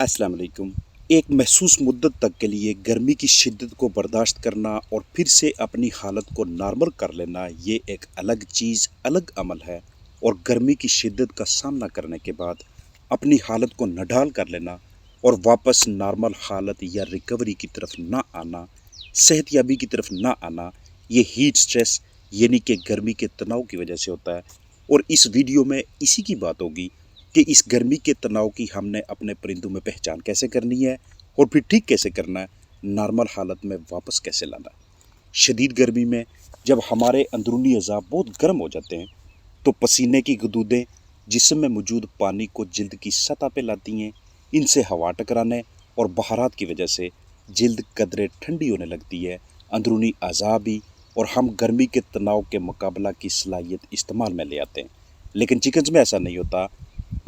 अस्सलाम वालेकुम। एक महसूस मुद्दत तक के लिए गर्मी की शिद्दत को बर्दाश्त करना और फिर से अपनी हालत को नॉर्मल कर लेना, ये एक अलग चीज़, अलग अमल है। और गर्मी की शिद्दत का सामना करने के बाद अपनी हालत को नढाल कर लेना और वापस नॉर्मल हालत या रिकवरी की तरफ ना आना, सेहतयाबी की तरफ ना आना, ये हीट स्ट्रेस यानी कि गर्मी के तनाव की वजह से होता है। और इस वीडियो में इसी की बात होगी कि इस गर्मी के तनाव की हमने अपने परिंदों में पहचान कैसे करनी है और फिर ठीक कैसे करना है, नॉर्मल हालत में वापस कैसे लाना है। शदीद गर्मी में जब हमारे अंदरूनी अज़ा बहुत गर्म हो जाते हैं तो पसीने की गदूदें जिस्म में मौजूद पानी को जिल्द की सतह पे लाती हैं। इनसे हवा टकराने और बहारात की वजह से जिल्द कदरे ठंडी होने लगती है, अंदरूनी अज़ा भी, और हम गर्मी के तनाव के मुकाबला की सलाहियत इस्तेमाल में ले आते हैं। लेकिन चिकन्स में ऐसा नहीं होता।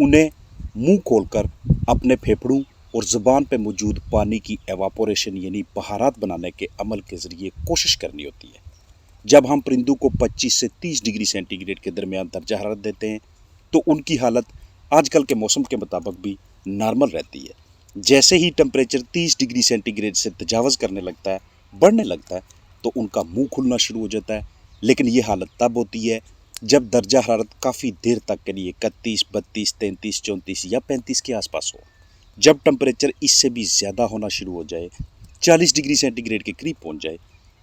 उन्हें मुंह खोलकर अपने फेफड़ों और ज़ुबान पे मौजूद पानी की एवापोरेशन यानी बहारात बनाने के अमल के ज़रिए कोशिश करनी होती है। जब हम परिंदों को 25 से 30 डिग्री सेंटीग्रेड के दरमियान दर्जा हरारत देते हैं तो उनकी हालत आजकल के मौसम के मुताबिक भी नॉर्मल रहती है। जैसे ही टेम्परेचर 30 डिग्री सेंटीग्रेड से तजावज़ करने लगता है, बढ़ने लगता है, तो उनका मुंह खुलना शुरू हो जाता है। लेकिन ये हालत तब होती है जब दर्जा हरारत काफ़ी देर तक के लिए 31, 32, 33, 34 या 35 के आसपास हो। जब टेम्परेचर इससे भी ज़्यादा होना शुरू हो जाए, 40 डिग्री सेंटीग्रेड के करीब पहुंच जाए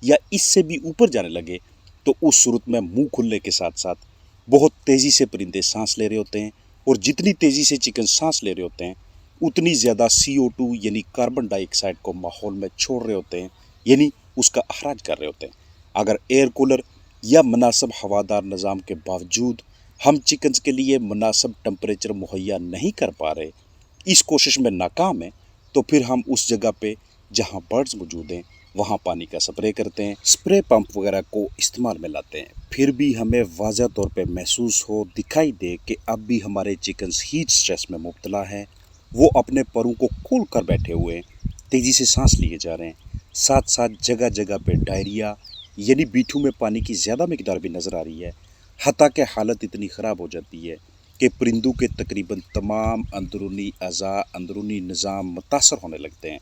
या इससे भी ऊपर जाने लगे, तो उस सूरत में मुंह खुलने के साथ साथ बहुत तेज़ी से परिंदे सांस ले रहे होते हैं। और जितनी तेज़ी से चिकन सांस ले रहे होते हैं उतनी ज़्यादा CO2 यानी कार्बन डाइऑक्साइड को माहौल में छोड़ रहे होते हैं, यानी उसका अखराज कर रहे होते हैं। अगर एयर कूलर या मुनासिब हवादार निज़ाम के बावजूद हम चिकन्स के लिए मुनासिब टेम्परेचर मुहैया नहीं कर पा रहे, इस कोशिश में नाकाम है, तो फिर हम उस जगह पे जहाँ बर्ड्स मौजूद हैं वहाँ पानी का स्प्रे करते हैं, स्प्रे पंप वगैरह को इस्तेमाल में लाते हैं। फिर भी हमें वाज़ह तौर पे महसूस हो, दिखाई दे कि अब भी हमारे चिकन्स हीट स्ट्रेस में मुब्तला हैं। वो अपने परों को खोल कर बैठे हुए हैं, तेज़ी से सांस लिए जा रहे हैं, साथ साथ जगह जगह पे डायरिया यानी बीठू में पानी की ज़्यादा मिकदार भी नज़र आ रही है। हत्ता कि हालत इतनी ख़राब हो जाती है कि परिंदों के तकरीबन तमाम अंदरूनी अज़ा, अंदरूनी निज़ाम मुतासर होने लगते हैं।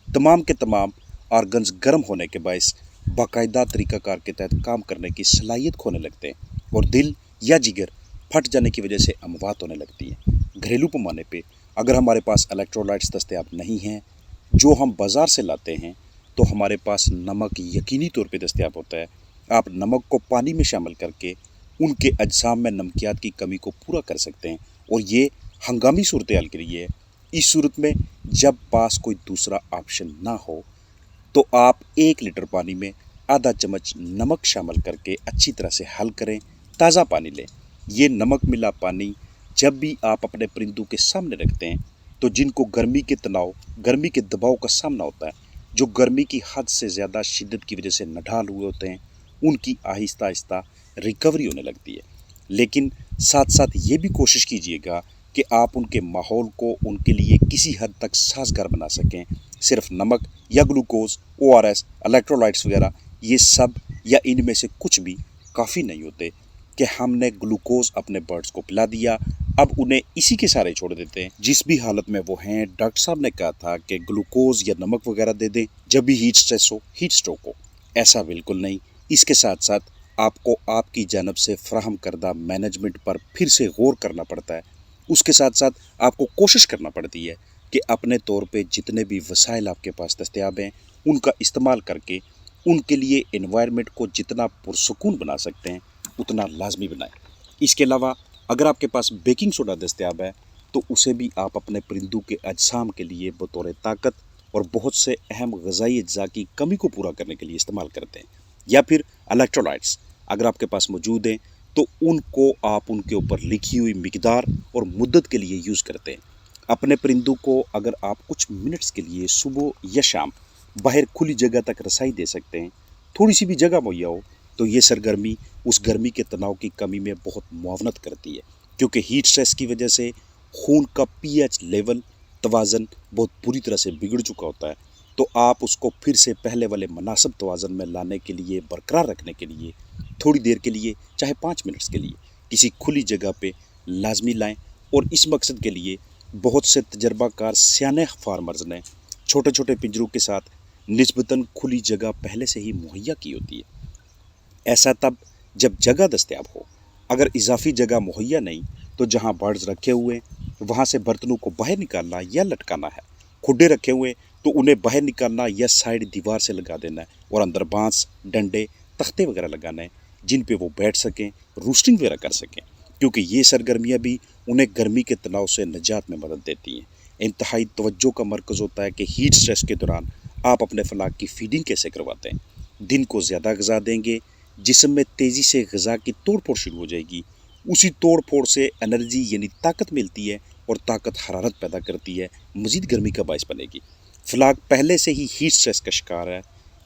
तमाम के तमाम ऑर्गन्स गर्म होने के बायस बाकायदा तरीक़ाकार के तहत काम करने की सलाहियत खोने लगते हैं और दिल या जिगर फट जाने की वजह से अमवात होने लगती है। घरेलू पैमाने पे अगर हमारे पास इलेक्ट्रोलाइट्स दस्तयाब नहीं हैं जो हम बाज़ार से लाते हैं, तो हमारे पास नमक यकीनी तौर पे दस्तयाब होता है। आप नमक को पानी में शामिल करके उनके अजसाम में नमकियात की कमी को पूरा कर सकते हैं, और ये हंगामी सूरत हाल के लिए है। इस सूरत में जब पास कोई दूसरा ऑप्शन ना हो तो आप 1 लीटर पानी में आधा चम्मच नमक शामिल करके अच्छी तरह से हल करें, ताज़ा पानी लें। ये नमक मिला पानी जब भी आप अपने परिंदों के सामने रखते हैं तो जिनको गर्मी के तनाव, गर्मी के दबाव का सामना होता है, जो गर्मी की हद से ज़्यादा शिद्दत की वजह से नढाल हुए होते हैं, उनकी आहिस्ता आहिस्ता रिकवरी होने लगती है। लेकिन साथ साथ ये भी कोशिश कीजिएगा कि आप उनके माहौल को उनके लिए किसी हद तक साजगार बना सकें। सिर्फ नमक या ग्लूकोज, ORS, इलेक्ट्रोलाइट्स वगैरह ये सब या इनमें से कुछ भी काफ़ी नहीं होते कि हमने ग्लूकोज अपने बर्ड्स को पिला दिया, अब उन्हें इसी के सहारे छोड़ देते हैं। जिस भी हालत में वो हैं, डॉक्टर साहब ने कहा था कि ग्लूकोज या नमक वगैरह दे दें जब भी हीट स्ट्रेस हो, हीट स्ट्रोक हो। ऐसा बिल्कुल नहीं। इसके साथ साथ आपको आपकी जानब से फ्राहम करदा मैनेजमेंट पर फिर से गौर करना पड़ता है। उसके साथ साथ आपको कोशिश करना पड़ती है कि अपने तौर पे जितने भी वसाइल आपके पास दस्तयाब हैं उनका इस्तेमाल करके उनके लिए एनवायरनमेंट को जितना पुरसुकून बना सकते हैं उतना लाजमी बनाएं। इसके अलावा अगर आपके पास बेकिंग सोडा दस्तयाब है तो उसे भी आप अपने परिंदों के अजसाम के लिए बतौर ताकत और बहुत से अहम ग़िज़ाई अज्जा की कमी को पूरा करने के लिए इस्तेमाल करते हैं। या फिर इलेक्ट्रोलाइट्स अगर आपके पास मौजूद हैं तो उनको आप उनके ऊपर लिखी हुई मिकदार और मुद्दत के लिए यूज़ करते हैं। अपने परिंदों को अगर आप कुछ मिनट्स के लिए सुबह या शाम बाहर खुली जगह तक रसाई दे सकते हैं, थोड़ी सी भी जगह मुहैया हो, तो ये सरगर्मी उस गर्मी के तनाव की कमी में बहुत मुआवनत करती है। क्योंकि हीट स्ट्रेस की वजह से खून का pH लेवल, तवाज़न बहुत बुरी तरह से बिगड़ चुका होता है। तो आप उसको फिर से पहले वाले मुनासिब तवाज़न में लाने के लिए, बरकरार रखने के लिए थोड़ी देर के लिए, चाहे 5 मिनट्स के लिए, किसी खुली जगह पे लाजमी लाएं। और इस मकसद के लिए बहुत से तजर्बा कार सियाने फार्मर्स ने छोटे छोटे पिंजरों के साथ निस्बतन खुली जगह पहले से ही मुहैया की होती है। ऐसा तब जब जगह दस्तयाब हो। अगर इजाफी जगह मुहैया नहीं तो जहां बर्ड्स रखे हुए वहां से बर्तनों को बाहर निकालना या लटकाना है। खुड्डे रखे हुए तो उन्हें बाहर निकालना या साइड दीवार से लगा देना है, और अंदर बांस, डंडे, तख्ते वगैरह लगाना है जिन पे वो बैठ सकें, रूस्टिंग वगैरह कर सकें, क्योंकि ये सरगर्मियाँ भी उन्हें गर्मी के तनाव से निजात में मदद देती हैं। इंतहाई तवज्जो का मरकज़ होता है कि हीट स्ट्रेस के दौरान आप अपने फलाक की फीडिंग कैसे करवाते हैं। दिन को ज़्यादा गज़ा देंगे, जिस्म में तेज़ी से गज़ा की तोड़ फोड़ शुरू हो जाएगी। उसी तोड़ फोड़ से एनर्जी यानी ताकत मिलती है, और ताकत हरारत पैदा करती है, मज़ीद गर्मी का बायस बनेगी। फलाक पहले से ही हीट स्ट्रेस का शिकार है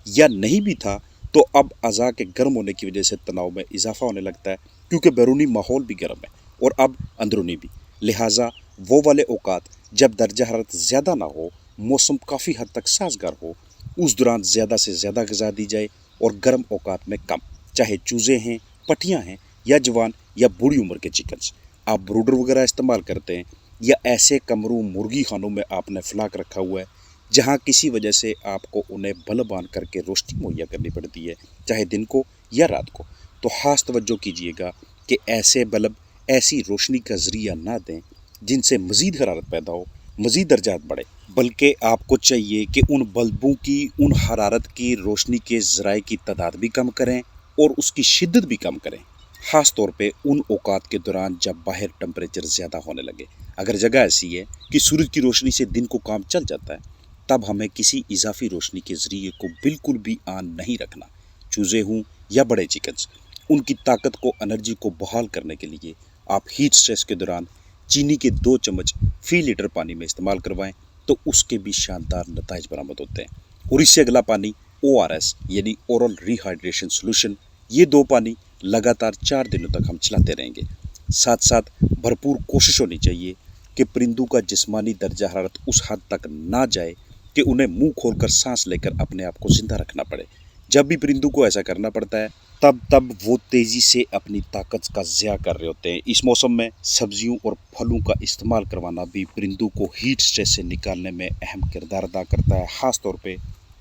या नहीं भी था तो अब अज़ा के गर्म होने की वजह से तनाव में इजाफा होने लगता है, क्योंकि बैरूनी माहौल भी गर्म है और अब अंदरूनी भी। लिहाजा वो वाले औकात जब दर्जा हरारत ज़्यादा ना हो, मौसम काफ़ी हद तक साजगार हो, उस दौरान ज़्यादा से ज़्यादा ग़िज़ा दी जाए और गर्म औकात में कम, चाहे चूज़े हैं, पटियाँ हैं या जवान या बूढ़ी उम्र के चिकन्स। आप ब्रूडर वगैरह इस्तेमाल करते हैं या ऐसे कमरों मुर्गी खानों में आपने फ्लाक रखा हुआ है जहाँ किसी वजह से आपको उन्हें बल्ब ऑन करके रोशनी मुहैया करनी पड़ती है, चाहे दिन को या रात को, तो ख़ास तवज्जो कीजिएगा कि ऐसे बल्ब ऐसी रोशनी का ज़रिया ना दें जिनसे मज़ीद हरारत पैदा हो, मज़ीद दर्जात बढ़े, बल्कि आपको चाहिए कि उन बल्बों की, उन हरारत की रोशनी के ज़राए की तादाद भी कम करें और उसकी शिद्दत भी कम करें, ख़ास तौर पे उन औकात के दौरान जब बाहर टेम्परेचर ज़्यादा होने लगे। अगर जगह ऐसी है कि सूरज की रोशनी से दिन को काम चल जाता है, तब हमें किसी इजाफी रोशनी के ज़रिए को बिल्कुल भी ऑन नहीं रखना। चूज़े हों या बड़े चिकन्स, उनकी ताकत को, एनर्जी को बहाल करने के लिए आप हीट स्ट्रेस के दौरान चीनी के 2 चम्मच फी लीटर पानी में इस्तेमाल करवाएं तो उसके भी शानदार नताइज बरामद होते हैं। और इससे अगला पानी ORS यानी ओरल रिहाइड्रेशन सोल्यूशन, ये 2 पानी लगातार 4 दिनों तक हम चलाते रहेंगे। साथ साथ भरपूर कोशिश होनी चाहिए कि परिंदों का जिस्मानी दर्जा हरारत उस हद तक ना जाए कि उन्हें मुंह खोलकर सांस लेकर अपने आप को जिंदा रखना पड़े। जब भी परिंदों को ऐसा करना पड़ता है तब वो तेज़ी से अपनी ताकत का ज़िया कर रहे होते हैं। इस मौसम में सब्जियों और फलों का इस्तेमाल करवाना भी परिंदों को हीट स्ट्रेस से निकालने में अहम किरदार अदा करता है। ख़ास तौर पे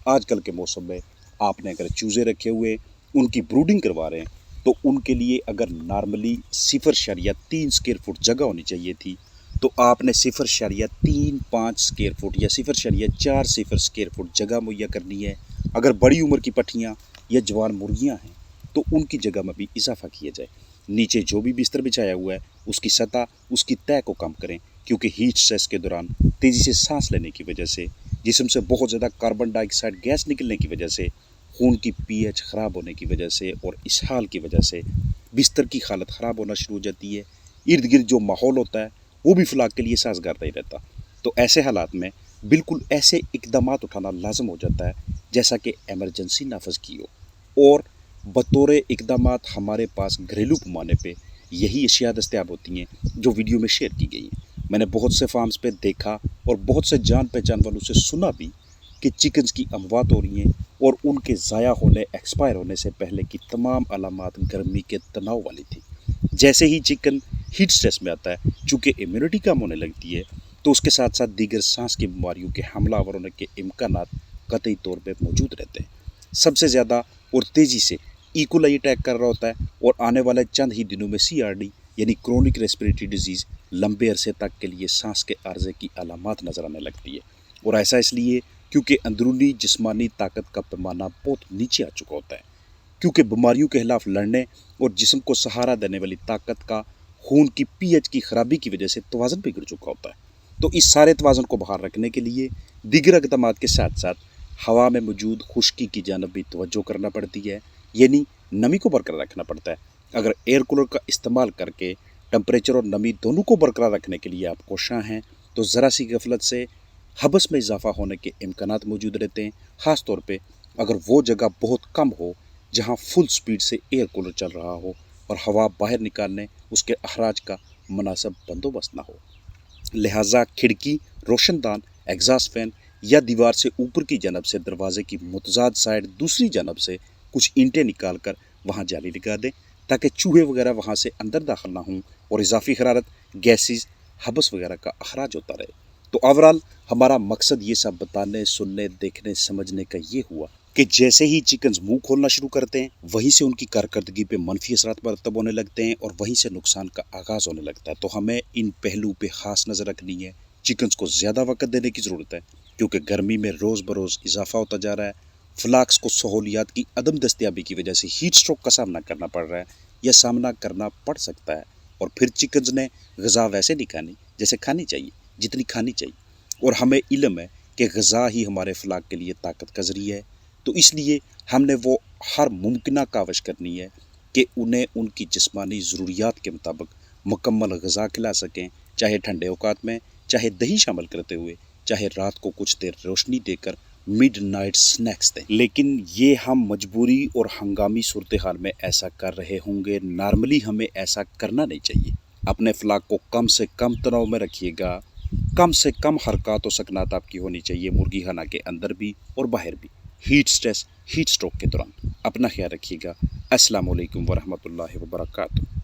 आजकल के मौसम में आपने अगर चूज़े रखे हुए, उनकी ब्रूडिंग करवा रहे हैं, तो उनके लिए अगर नॉर्मली 0.3 स्क्वायर फुट जगह होनी चाहिए थी, तो आपने 0.35 स्क्वायर फुट या 0.40 स्क्वायर फुट जगह मुहैया करनी है। अगर बड़ी उम्र की पट्टियाँ या जवान मुर्गियाँ हैं तो उनकी जगह में भी इजाफा किया जाए। नीचे जो भी बिस्तर बिछाया हुआ है उसकी सतह, उसकी तय को कम करें, क्योंकि हीट स्ट्रेस के दौरान तेज़ी से सांस लेने की वजह से, जिस्म से बहुत ज़्यादा कार्बन डाइऑक्साइड गैस निकलने की वजह से, खून की pH ख़राब होने की वजह से और इसहाल की वजह से बिस्तर की हालत ख़राब होना शुरू हो जाती है। इर्द गिर्द जो माहौल होता है वो भी फलाक के लिए साजगार नहीं रहता। तो ऐसे हालात में बिल्कुल ऐसे इकदामात उठाना लाजम हो जाता है जैसा कि एमरजेंसी नाफज की हो, और बतौर इकदामात हमारे पास घरेलू पैमाने पे यही अशिया दस्तयाब होती हैं जो वीडियो में शेयर की गई हैं। मैंने बहुत से फार्म्स पे देखा और बहुत से जान पहचान वालों से सुना भी कि चिकन्स की अमवात हो रही हैं और उनके ज़ाया होने, एक्सपायर होने से पहले की तमाम अलामात गर्मी के तनाव वाली थी। जैसे ही चिकन हीट स्ट्रेस में आता है, चूँकि इम्यूनिटी कम होने लगती है, तो उसके साथ साथ दीगर सांस की बीमारियों के हमलावर होने के इम्कानात कतई तौर पर मौजूद रहते हैं। सबसे ज़्यादा और तेज़ी से इकोलाई अटैक कर रहा होता है, और आने वाले चंद ही दिनों में CRD यानी क्रोनिक रेस्पिरेटरी डिजीज़ लंबे अरसे तक के लिए सांस के आर्जे की अलामात नज़र आने लगती है। और ऐसा इसलिए क्योंकि अंदरूनी जिस्मानी ताकत का पैमाना बहुत नीचे आ चुका होता है, क्योंकि बीमारियों के खिलाफ लड़ने और जिस्म को सहारा देने वाली ताकत का खून की pH की ख़राबी की वजह से तवाज़ुन बिगड़ चुका होता है। तो इस सारे तवाज़ुन को बहाल रखने के लिए दीगर इक़दामात के साथ साथ हवा में मौजूद खुश्की की जानब भी तवज्जो करना पड़ती है, यानी नमी को बरकरार रखना पड़ता है। अगर एयर कूलर का इस्तेमाल करके टेम्परेचर और नमी दोनों को बरकरार रखने के लिए आप कोशां हैं, तो ज़रा सी गफलत से हबस में इजाफा होने के इम्कानात मौजूद रहते हैं। ख़ास तौर पे अगर वो जगह बहुत कम हो जहाँ फुल स्पीड से एयर कूलर चल रहा हो और हवा बाहर निकालने उसके अखराज का मुनासिब बंदोबस्त ना हो। लिहाजा खिड़की, रोशनदान, एग्जॉस्ट फैन या दीवार से ऊपर की जानब से दरवाजे की मुतजाद साइड दूसरी जानब से कुछ ईंटें निकाल कर वहाँ जाली लगा दें, ताकि चूहे वगैरह वहाँ से अंदर दाखिल ना हों और इजाफी हरारत, गैसेस हबस वगैरह का अखराज होता रहे। तो ओवरऑल हमारा मकसद ये सब बताने, सुनने, देखने, समझने का ये हुआ कि जैसे ही चिकन्स मुंह खोलना शुरू करते हैं वहीं से उनकी कारकर्दगी पे मनफी असरात मरतब होने लगते हैं और वहीं से नुकसान का आगाज़ होने लगता है। तो हमें इन पहलू पे ख़ास नज़र रखनी है। चिकन्स को ज़्यादा वक्त देने की ज़रूरत है क्योंकि गर्मी में रोज़ बरोज़ इजाफा होता जा रहा है। फ्लाक्स को सहूलियात की अदम दस्तियाबी की वजह से हीट स्ट्रोक का सामना करना पड़ रहा है या सामना करना पड़ सकता है। और फिर चिकन्स ने ग़िज़ा वैसे नहीं खानी जैसे खानी चाहिए, जितनी खानी चाहिए। और हमें इल्म है कि ग़िज़ा ही हमारे फलाक के लिए ताकत का ज़रिया है। तो इसलिए हमने वो हर मुमकिन काविश करनी है कि उन्हें उनकी जिस्मानी ज़रूरियात के मुताबिक मुकम्मल ग़िज़ा खिला सकें, चाहे ठंडे औकात में, चाहे दही शामिल करते हुए, चाहे रात को कुछ देर रोशनी देकर मिड नाइट स्नैक्स दें। लेकिन ये हम मजबूरी और हंगामी सूरत हाल में ऐसा कर रहे होंगे। नॉर्मली हमें ऐसा करना नहीं चाहिए। अपने फलाक को कम से कम तनाव में रखिएगा। कम से कम हरकत और सकनात आपकी होनी चाहिए मुर्गी खाना के अंदर भी और बाहर भी, हीट स्ट्रेस, हीट स्ट्रोक के दौरान। अपना ख्याल रखिएगा। अस्सलाम वालेकुम वरहमतुल्लाहि वबरकातुहू।